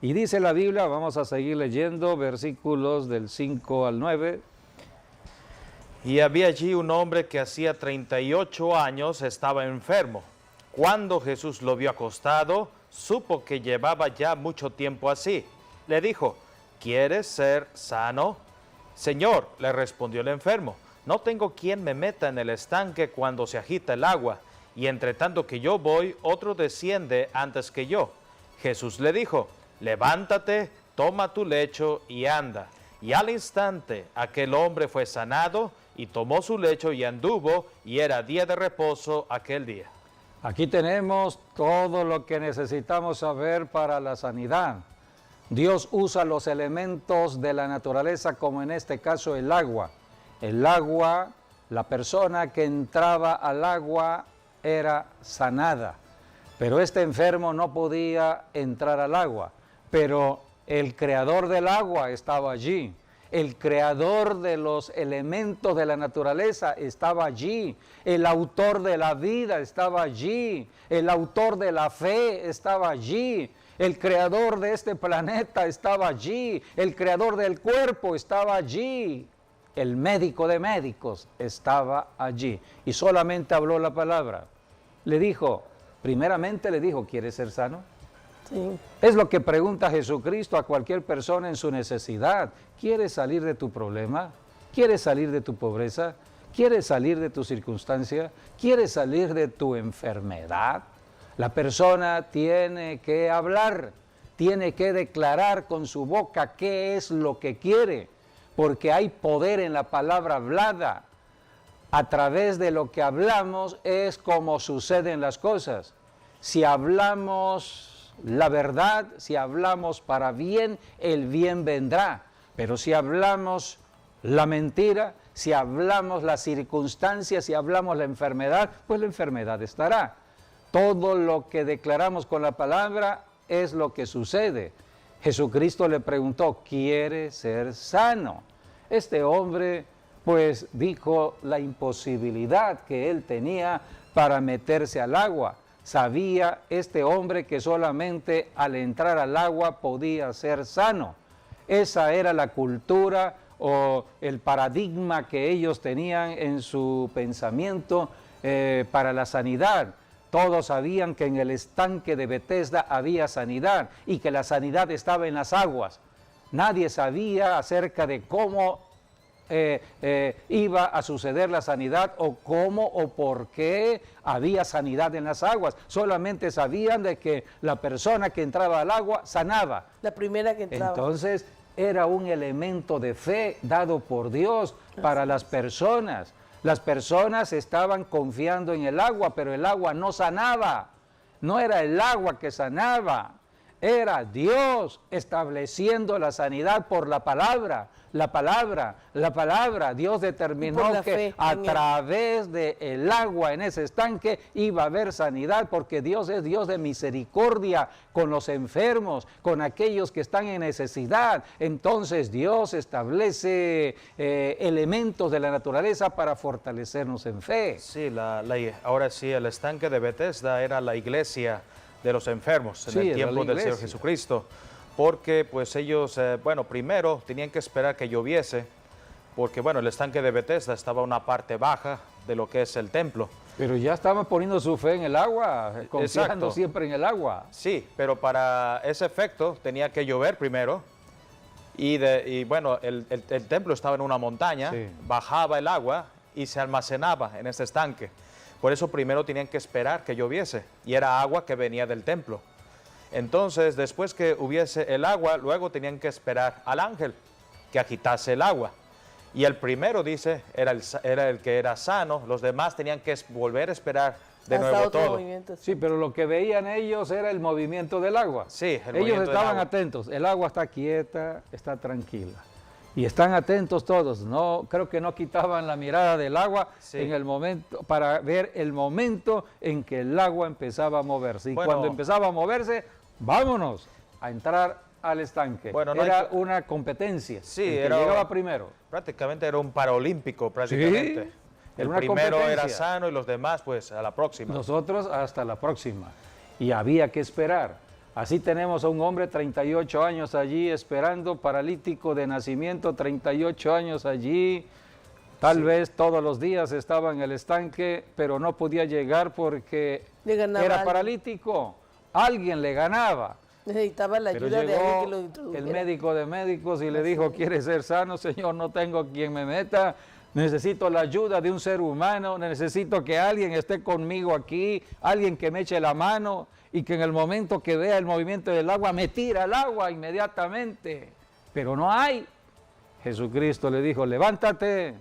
Y dice la Biblia, vamos a seguir leyendo versículos del 5 al 9. Y había allí un hombre que hacía 38 años estaba enfermo. Cuando Jesús lo vio acostado, supo que llevaba ya mucho tiempo así. Le dijo: ¿quieres ser sano? Señor, le respondió el enfermo, no tengo quien me meta en el estanque cuando se agita el agua, y entre tanto que yo voy, otro desciende antes que yo. Jesús le dijo: levántate, toma tu lecho y anda. Y al instante aquel hombre fue sanado, y tomó su lecho y anduvo, y era día de reposo aquel día. Aquí tenemos todo lo que necesitamos saber para la sanidad. Dios usa los elementos de la naturaleza, como en este caso el agua. El agua, la persona que entraba al agua era sanada, pero este enfermo no podía entrar al agua. Pero el creador del agua estaba allí. El creador de los elementos de la naturaleza estaba allí. El autor de la vida estaba allí. El autor de la fe estaba allí. El creador de este planeta estaba allí. El creador del cuerpo estaba allí. El médico de médicos estaba allí. Y solamente habló la palabra. Primeramente le dijo, ¿quieres ser sano? Sí. Es lo que pregunta Jesucristo a cualquier persona en su necesidad. ¿Quieres salir de tu problema? ¿Quieres salir de tu pobreza? ¿Quieres salir de tu circunstancia? ¿Quieres salir de tu enfermedad? La persona tiene que hablar, tiene que declarar con su boca qué es lo que quiere, porque hay poder en la palabra hablada. A través de lo que hablamos es como suceden las cosas. Si hablamos la verdad, si hablamos para bien, el bien vendrá. Pero si hablamos la mentira, si hablamos las circunstancias, si hablamos la enfermedad, pues la enfermedad estará. Todo lo que declaramos con la palabra es lo que sucede. Jesucristo le preguntó, ¿quiere ser sano? Este hombre pues dijo la imposibilidad que él tenía para meterse al agua. Sabía este hombre que solamente al entrar al agua podía ser sano. Esa era la cultura o el paradigma que ellos tenían en su pensamiento para la sanidad. Todos sabían que en el estanque de Betesda había sanidad y que la sanidad estaba en las aguas. Nadie sabía acerca de cómo iba a suceder la sanidad o cómo o por qué había sanidad en las aguas. Solamente sabían de que la persona que entraba al agua sanaba. La primera que entraba. Entonces era un elemento de fe dado por Dios para las personas. Las personas estaban confiando en el agua, pero el agua no sanaba. No era el agua que sanaba. era Dios estableciendo la sanidad por la palabra. La palabra. Dios determinó que a través del agua en ese estanque iba a haber sanidad, porque Dios es Dios de misericordia con los enfermos, con aquellos que están en necesidad. Entonces Dios establece elementos de la naturaleza para fortalecernos en fe. Sí, ahora sí, el estanque de Bethesda era la iglesia de los enfermos en el tiempo del Señor Jesucristo. Porque pues ellos, bueno, primero tenían que esperar que lloviese, porque bueno, el estanque de Bethesda estaba en una parte baja de lo que es el templo. Pero ya estaban poniendo su fe en el agua, confiando siempre en el agua. Sí, pero para ese efecto tenía que llover primero, y bueno, el templo estaba en una montaña, bajaba el agua y se almacenaba en ese estanque. Por eso primero tenían que esperar que lloviese, y era agua que venía del templo. Entonces, después que hubiese el agua, luego tenían que esperar al ángel que agitase el agua. Y el primero, dice, era el que era sano. Los demás tenían que volver a esperar de nuevo todo. Sí, pero lo que veían ellos era el movimiento del agua. Sí, ellos estaban atentos. El agua está quieta, está tranquila. Y están atentos todos. No, creo que no quitaban la mirada del agua en el momento, para ver el momento en que el agua empezaba a moverse. Y cuando empezaba a moverse, vámonos a entrar al estanque. Bueno, era una competencia. Sí, el que llegaba primero. Prácticamente era un paralímpico, prácticamente. Sí, el primero era sano y los demás, pues, a la próxima. Nosotros hasta la próxima. Y había que esperar. Así tenemos a un hombre 38 años allí esperando, paralítico de nacimiento, 38 años allí. Tal vez todos los días estaba en el estanque, pero no podía llegar porque era paralítico. Alguien le ganaba. Necesitaba la ayuda de alguien que lo introdujera. El médico de médicos y le dijo, ¿quieres ser sano? Señor, no tengo quien me meta. Necesito la ayuda de un ser humano. Necesito que alguien esté conmigo aquí, alguien que me eche la mano y que en el momento que vea el movimiento del agua me tira al agua inmediatamente. Pero no hay. Jesucristo le dijo, levántate.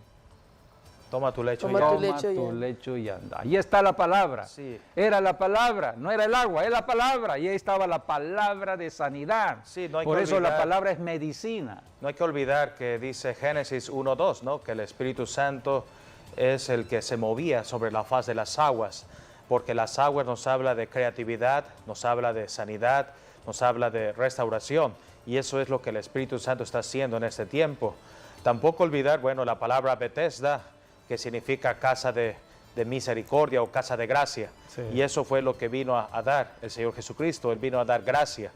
Toma tu lecho tu lecho y anda. Ahí está la palabra. Sí. Era la palabra, no era el agua, es la palabra. Y ahí estaba la palabra de sanidad. Sí, no hay Por que eso olvidar, la palabra es medicina. No hay que olvidar que dice Génesis 1:2, ¿no? Que el Espíritu Santo es el que se movía sobre la faz de las aguas. Porque las aguas nos habla de creatividad, nos habla de sanidad, nos habla de restauración. Y eso es lo que el Espíritu Santo está haciendo en este tiempo. Tampoco olvidar, bueno, la palabra Bethesda, que significa casa de misericordia o casa de gracia. Sí. Y eso fue lo que vino a dar el Señor Jesucristo. Él vino a dar gracia.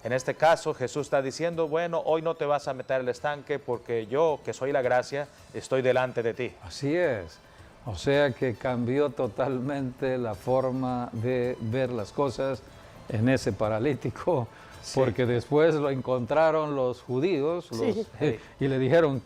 En este caso, Jesús está diciendo, bueno, hoy no te vas a meter al estanque porque yo, que soy la gracia, estoy delante de ti. Así es. O sea que cambió totalmente la forma de ver las cosas en ese paralítico, sí. Porque después lo encontraron los judíos y le dijeron,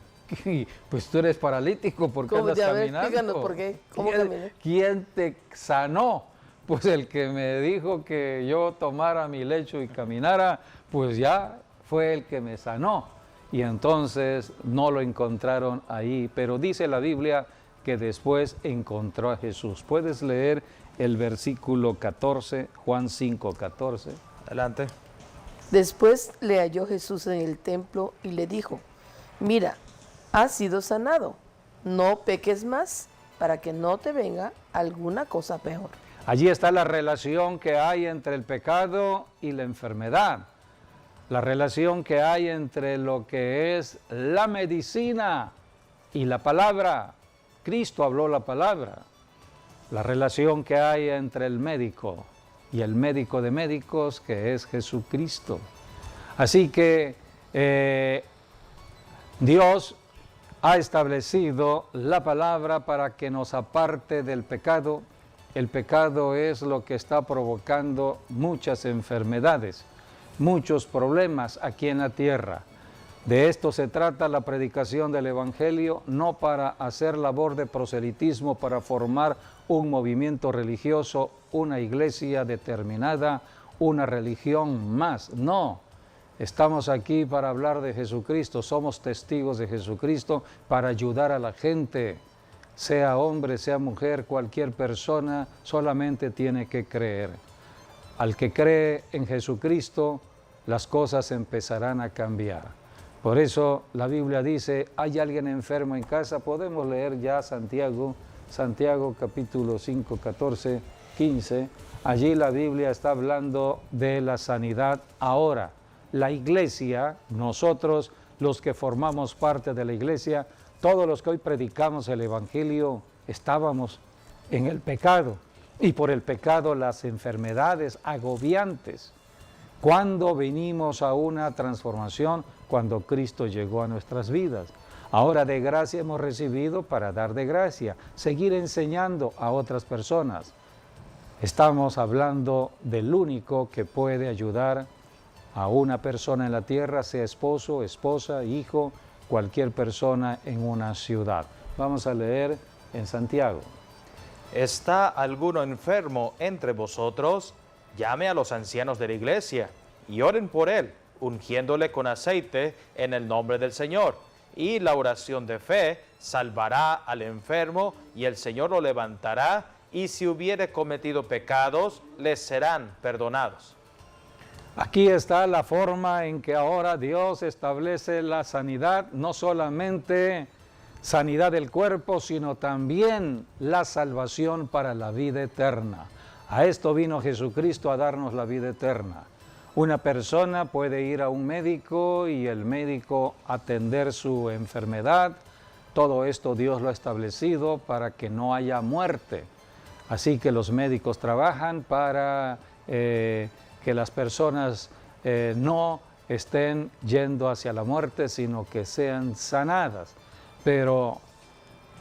pues tú eres paralítico, ¿por qué andas caminando? Explícanos por qué. ¿Cómo caminas? ¿Quién te sanó? Pues el que me dijo que yo tomara mi lecho y caminara, pues ya fue el que me sanó. Y entonces no lo encontraron ahí, pero dice la Biblia que después encontró a Jesús. ¿Puedes leer el versículo 14, Juan 5:14? Adelante. Después le halló Jesús en el templo y le dijo, mira, has sido sanado, no peques más para que no te venga alguna cosa peor. Allí está la relación que hay entre el pecado y la enfermedad, la relación que hay entre lo que es la medicina y la palabra. Cristo habló la palabra, la relación que hay entre el médico y el médico de médicos, que es Jesucristo. Así que Dios ha establecido la palabra para que nos aparte del pecado. El pecado es lo que está provocando muchas enfermedades, muchos problemas aquí en la tierra. De esto se trata la predicación del Evangelio, no para hacer labor de proselitismo, para formar un movimiento religioso, una iglesia determinada, una religión más. No, estamos aquí para hablar de Jesucristo, somos testigos de Jesucristo para ayudar a la gente, sea hombre, sea mujer, cualquier persona, solamente tiene que creer. Al que cree en Jesucristo, las cosas empezarán a cambiar. Por eso la Biblia dice, ¿hay alguien enfermo en casa? Podemos leer ya Santiago capítulo 5, 14, 15. Allí la Biblia está hablando de la sanidad. Ahora, la iglesia, nosotros los que formamos parte de la iglesia, todos los que hoy predicamos el Evangelio, estábamos en el pecado. Y por el pecado las enfermedades agobiantes. ¿Cuándo venimos a una transformación? Cuando Cristo llegó a nuestras vidas. Ahora de gracia hemos recibido para dar de gracia, seguir enseñando a otras personas. Estamos hablando del único que puede ayudar a una persona en la tierra, sea esposo, esposa, hijo, cualquier persona en una ciudad. Vamos a leer en Santiago. ¿Está alguno enfermo entre vosotros? Llame a los ancianos de la iglesia y oren por él, ungiéndole con aceite en el nombre del Señor. Y la oración de fe salvará al enfermo y el Señor lo levantará, y si hubiere cometido pecados, les serán perdonados. Aquí está la forma en que ahora Dios establece la sanidad, no solamente sanidad del cuerpo, sino también la salvación para la vida eterna. A esto vino Jesucristo, a darnos la vida eterna. Una persona puede ir a un médico y el médico atender su enfermedad. Todo esto Dios lo ha establecido para que no haya muerte. Así que los médicos trabajan para que las personas no estén yendo hacia la muerte, sino que sean sanadas. Pero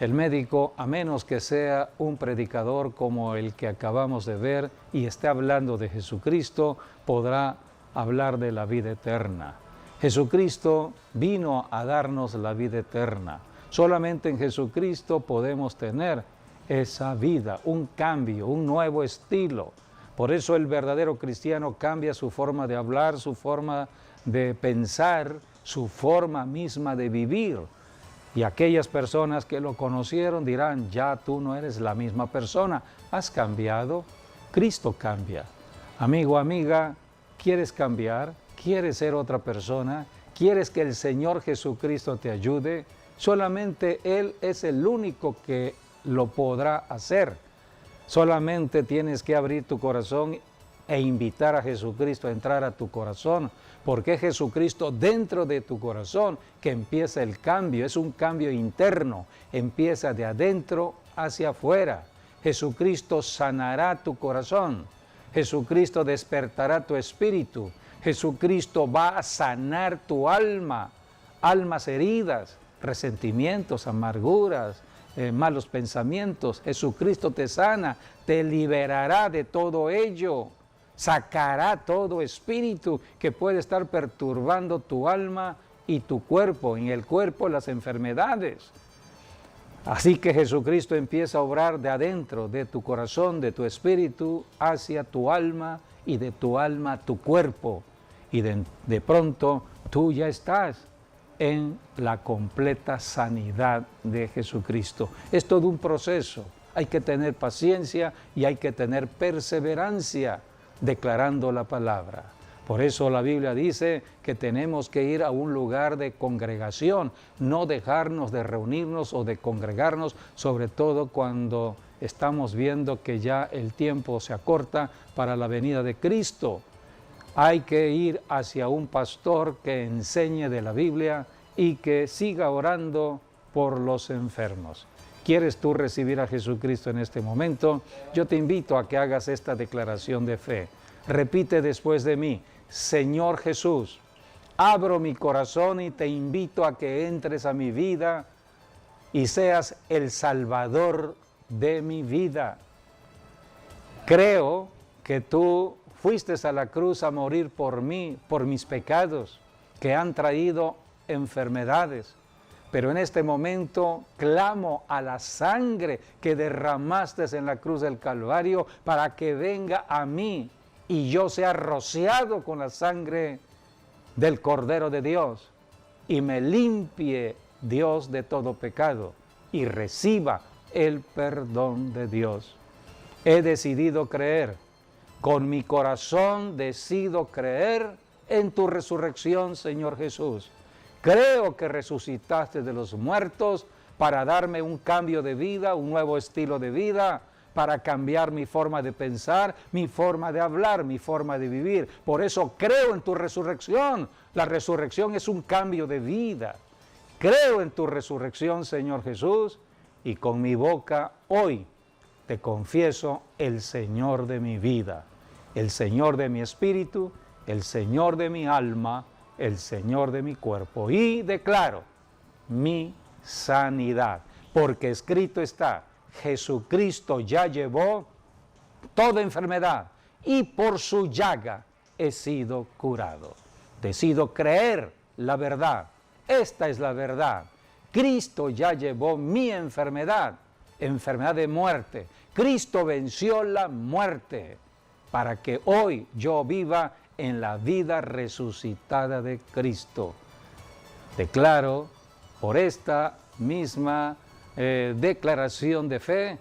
el médico, a menos que sea un predicador como el que acabamos de ver y esté hablando de Jesucristo, podrá hablar de la vida eterna. Jesucristo vino a darnos la vida eterna. Solamente en Jesucristo podemos tener esa vida, un cambio, un nuevo estilo. Por eso el verdadero cristiano cambia su forma de hablar, su forma de pensar, su forma misma de vivir. Y aquellas personas que lo conocieron dirán, ya tú no eres la misma persona, has cambiado, Cristo cambia. Amigo, amiga, ¿quieres cambiar? ¿Quieres ser otra persona? ¿Quieres que el Señor Jesucristo te ayude? Solamente Él es el único que lo podrá hacer. Solamente tienes que abrir tu corazón e invitar a Jesucristo a entrar a tu corazón, porque es Jesucristo dentro de tu corazón que empieza el cambio. Es un cambio interno, empieza de adentro hacia afuera. Jesucristo sanará tu corazón, Jesucristo despertará tu espíritu, Jesucristo va a sanar tu alma, almas heridas, resentimientos, amarguras, malos pensamientos. Jesucristo te sana, te liberará de todo ello. Sacará todo espíritu que puede estar perturbando tu alma y tu cuerpo, en el cuerpo las enfermedades. Así que Jesucristo empieza a obrar de adentro, de tu corazón, de tu espíritu, hacia tu alma y de tu alma a tu cuerpo. Y de pronto tú ya estás en la completa sanidad de Jesucristo. Es todo un proceso. Hay que tener paciencia y hay que tener perseverancia declarando la palabra. Por eso la Biblia dice que tenemos que ir a un lugar de congregación, no dejarnos de reunirnos o de congregarnos, sobre todo cuando estamos viendo que ya el tiempo se acorta para la venida de Cristo. Hay que ir hacia un pastor que enseñe de la Biblia y que siga orando por los enfermos. ¿Quieres tú recibir a Jesucristo en este momento? Yo te invito a que hagas esta declaración de fe. Repite después de mí: Señor Jesús, abro mi corazón y te invito a que entres a mi vida y seas el Salvador de mi vida. Creo que tú fuiste a la cruz a morir por mí, por mis pecados que han traído enfermedades. Pero en este momento clamo a la sangre que derramaste en la cruz del Calvario para que venga a mí y yo sea rociado con la sangre del Cordero de Dios y me limpie, Dios, de todo pecado y reciba el perdón de Dios. He decidido creer, con mi corazón decido creer en tu resurrección, Señor Jesús. Creo que resucitaste de los muertos para darme un cambio de vida, un nuevo estilo de vida, para cambiar mi forma de pensar, mi forma de hablar, mi forma de vivir. Por eso creo en tu resurrección. La resurrección es un cambio de vida. Creo en tu resurrección, Señor Jesús, y con mi boca hoy te confieso el Señor de mi vida, el Señor de mi espíritu, el Señor de mi alma, el Señor de mi cuerpo. Y declaro mi sanidad, porque escrito está, Jesucristo ya llevó toda enfermedad y por su llaga he sido curado. Decido creer la verdad. Esta es la verdad. Cristo ya llevó mi enfermedad, enfermedad de muerte. Cristo venció la muerte para que hoy yo viva en la vida resucitada de Cristo. Declaro por esta misma declaración de fe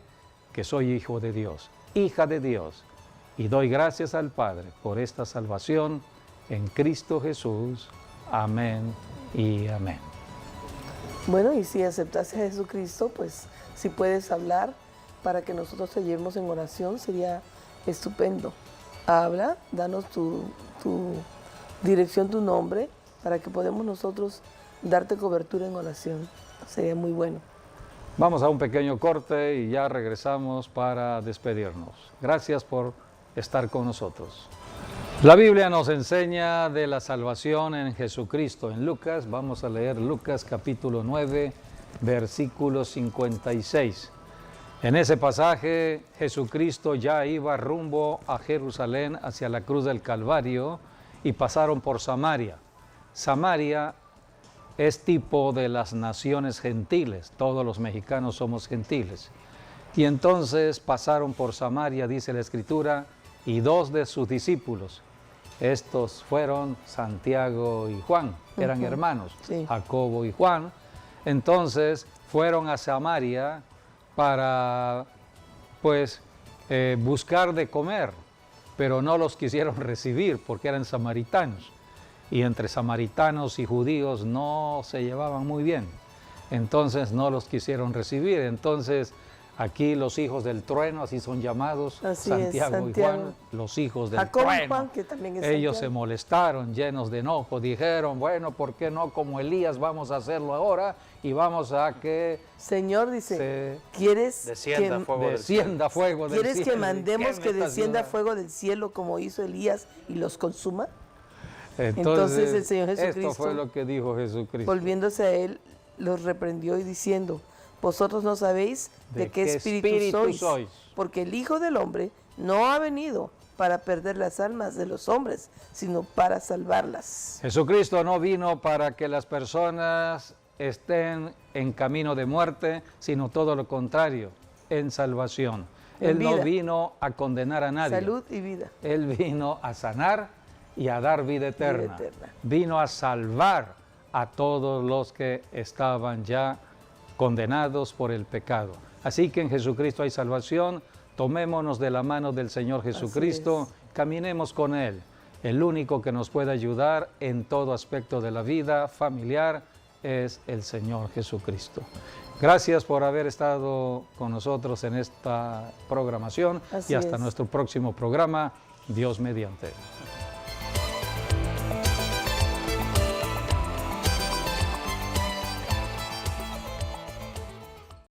que soy hijo de Dios, hija de Dios, y doy gracias al Padre por esta salvación en Cristo Jesús. Amén y amén. Bueno, y si aceptaste a Jesucristo, pues si puedes hablar para que nosotros te llevemos en oración, sería estupendo. Habla, danos tu dirección, tu nombre, para que podamos nosotros darte cobertura en oración. Sería muy bueno. Vamos a un pequeño corte y ya regresamos para despedirnos. Gracias por estar con nosotros. La Biblia nos enseña de la salvación en Jesucristo. En Lucas, vamos a leer Lucas capítulo 9, versículo 56. En ese pasaje, Jesucristo ya iba rumbo a Jerusalén hacia la cruz del Calvario y pasaron por Samaria. Samaria es tipo de las naciones gentiles, todos los mexicanos somos gentiles. Y entonces pasaron por Samaria, dice la Escritura, y dos de sus discípulos, estos fueron Santiago y Juan, eran hermanos, sí. Jacobo y Juan. Entonces fueron a Samaria para buscar de comer, pero no los quisieron recibir porque eran samaritanos. Y entre samaritanos y judíos no se llevaban muy bien. Entonces no los quisieron recibir. Entonces aquí los hijos del trueno, así son llamados, Así Santiago es, y Juan, los hijos del Jacobo trueno. y Juan, que también es Ellos se Santiago. molestaron, llenos de enojo. Dijeron, bueno, ¿por qué no como Elías vamos a hacerlo ahora? Y vamos a que Señor dice, se ¿quieres descienda que, fuego del descienda fuego del ¿quieres que cielo? mandemos que ¿Qué me estás descienda dudando? fuego del cielo como hizo Elías y los consuma? Entonces el Señor Jesucristo, esto fue lo que dijo Jesucristo. Volviéndose a él, los reprendió y diciendo, vosotros no sabéis de qué espíritu sois, porque el Hijo del Hombre no ha venido para perder las almas de los hombres, sino para salvarlas. Jesucristo no vino para que las personas estén en camino de muerte, sino todo lo contrario, en salvación. En Él no vida. vino a condenar a nadie. Salud y vida. Él vino a sanar y a dar vida eterna. eterna. Vino a salvar a todos los que estaban ya condenados por el pecado. Así que en Jesucristo hay salvación. Tomémonos de la mano del Señor Jesucristo, caminemos con Él. El único que nos puede ayudar en todo aspecto de la vida familiar es el Señor Jesucristo. Gracias por haber estado con nosotros en esta programación Así y hasta es. nuestro próximo programa, Dios mediante.